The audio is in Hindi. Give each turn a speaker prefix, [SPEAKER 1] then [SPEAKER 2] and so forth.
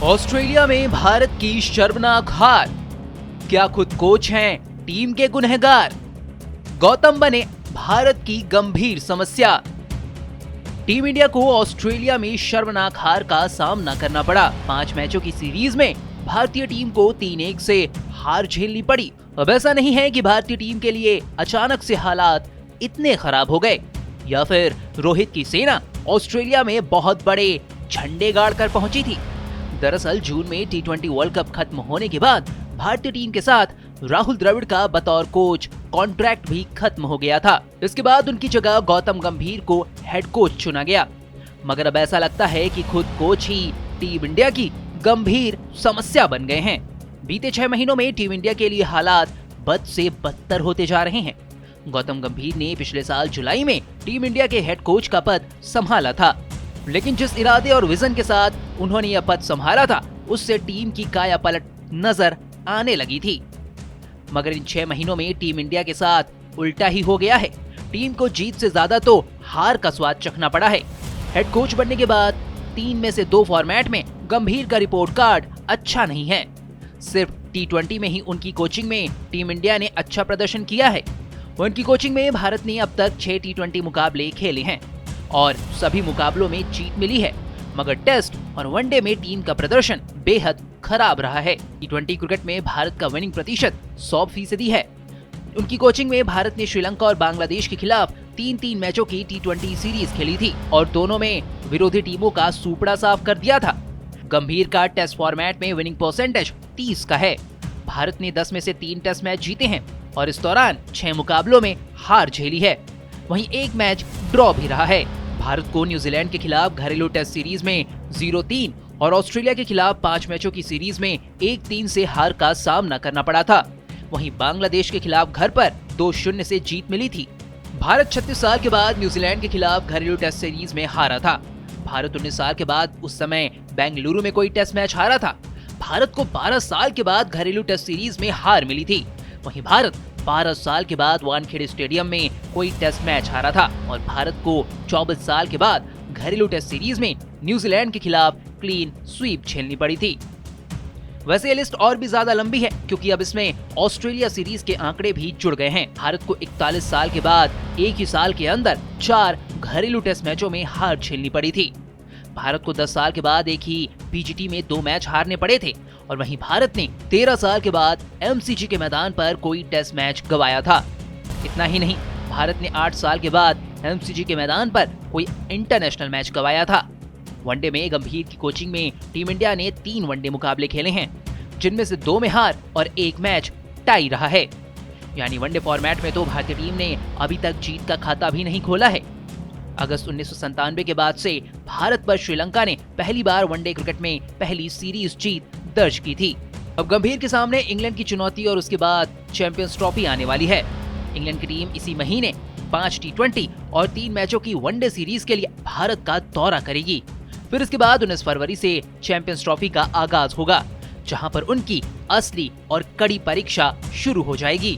[SPEAKER 1] ऑस्ट्रेलिया में भारत की शर्मनाक हार। क्या खुद कोच हैं टीम के गुनहगार? गौतम बने भारत की गंभीर समस्या। टीम इंडिया को ऑस्ट्रेलिया में शर्मनाक हार का सामना करना पड़ा। 5 मैचों की सीरीज में भारतीय टीम को 3-1 से हार झेलनी पड़ी। अब ऐसा नहीं है कि भारतीय टीम के लिए अचानक से हालात इतने खराब हो गए या फिर रोहित की सेना ऑस्ट्रेलिया में बहुत बड़े झंडे गाड़ कर पहुंची थी। दरअसल जून में टी20 वर्ल्ड कप खत्म होने के बाद भारतीय टीम के साथ राहुल द्रविड़ का बतौर कोच कॉन्ट्रैक्ट भी खत्म हो गया था। इसके बाद उनकी जगह गौतम गंभीर को हेड कोच चुना गया। मगर अब ऐसा लगता है कि खुद कोच ही टीम इंडिया की गंभीर समस्या बन गए हैं। बीते 6 महीनों में टीम इंडिया के लिए हालात बद से बदतर होते जा रहे हैं। गौतम गंभीर ने पिछले साल जुलाई में टीम इंडिया के हेड कोच का पद संभाला था, लेकिन जिस इरादे और विजन के साथ उन्होंने यह पद संभाला था, उससे टीम की काया पलट नजर आने लगी थी। मगर इन 6 महीनों में टीम इंडिया के साथ उल्टा ही हो गया है। टीम को जीत से ज्यादा तो हार का स्वाद चखना पड़ा है। हेड कोच बनने के बाद 3 में से 2 फॉर्मेट में गंभीर का रिपोर्ट कार्ड अच्छा नहीं है। सिर्फ टी20 में ही उनकी कोचिंग में टीम इंडिया ने अच्छा प्रदर्शन किया है। उनकी कोचिंग में भारत ने अब तक 6 टी20 मुकाबले खेले हैं और सभी मुकाबलों में जीत मिली है। मगर टेस्ट और वनडे में टीम का प्रदर्शन बेहद खराब रहा है। टी20 क्रिकेट में भारत का विनिंग प्रतिशत 100% है। उनकी कोचिंग में भारत ने श्रीलंका और बांग्लादेश के खिलाफ 3-3 मैचों की टी20 सीरीज खेली थी और दोनों में विरोधी टीमों का सूपड़ा साफ कर दिया था। गंभीर का टेस्ट फॉर्मेट में विनिंग परसेंटेज 30 का है। भारत ने 10 में से 3 टेस्ट मैच जीते हैं और इस दौरान 6 मुकाबलों में हार झेली है। वहीं 1 मैच ड्रॉ भी रहा है। भारत को न्यूजीलैंड के खिलाफ घरेलू टेस्ट सीरीज में 0-3 और ऑस्ट्रेलिया के खिलाफ 5 मैचों की सीरीज में 1-3 से हार का सामना करना पड़ा था। वहीं बांग्लादेश के खिलाफ घर पर 2-0 से जीत मिली थी। भारत 36 साल के बाद न्यूजीलैंड के खिलाफ घरेलू टेस्ट सीरीज में हारा था। भारत 19 साल के बाद उस समय बेंगलुरु में कोई टेस्ट मैच हारा था। भारत को 12 साल के बाद घरेलू टेस्ट सीरीज में हार मिली थी। वहीं भारत 12 साल के बाद वानखेड़े स्टेडियम में कोई टेस्ट मैच हारा था और भारत को 24 साल के बाद घरेलू टेस्ट सीरीज में न्यूजीलैंड के खिलाफ क्लीन स्वीप झेलनी पड़ी थी। वैसे ये लिस्ट और भी ज्यादा लंबी है क्योंकि अब इसमें ऑस्ट्रेलिया सीरीज के आंकड़े भी जुड़ गए हैं। भारत को 41 साल के बाद एक ही साल के अंदर 4 घरेलू टेस्ट मैचों में हार झेलनी पड़ी थी। भारत को 10 साल के बाद एक ही पीजीटी में 2 मैच हारने पड़े थे और वहीं भारत ने 13 साल के बाद एमसीजी के मैदान पर कोई टेस्ट मैच गंवाया था। इतना ही नहीं, भारत ने 8 साल के बाद एमसीजी के मैदान पर कोई इंटरनेशनल मैच गंवाया था। वनडे में गंभीर की कोचिंग में टीम इंडिया ने 3 वनडे मुकाबले खेले हैं, जिनमें से 2 में हार और 1 मैच टाई रहा है। यानी वनडे फॉर्मेट में तो भारतीय टीम ने अभी तक जीत का खाता भी नहीं खोला है। अगस्त 1997 के बाद से भारत पर श्रीलंका ने पहली बार वनडे क्रिकेट में पहली सीरीज जीत दर्ज की थी। अब गंभीर के सामने इंग्लैंड की चुनौती और उसके बाद चैंपियंस ट्रॉफी आने वाली है। इंग्लैंड की टीम इसी महीने 5 टी20 और 3 मैचों की वनडे सीरीज के लिए भारत का दौरा करेगी। फिर इसके बाद 19 फरवरी से चैंपियंस ट्रॉफी का आगाज होगा, जहां पर उनकी असली और कड़ी परीक्षा शुरू हो जाएगी।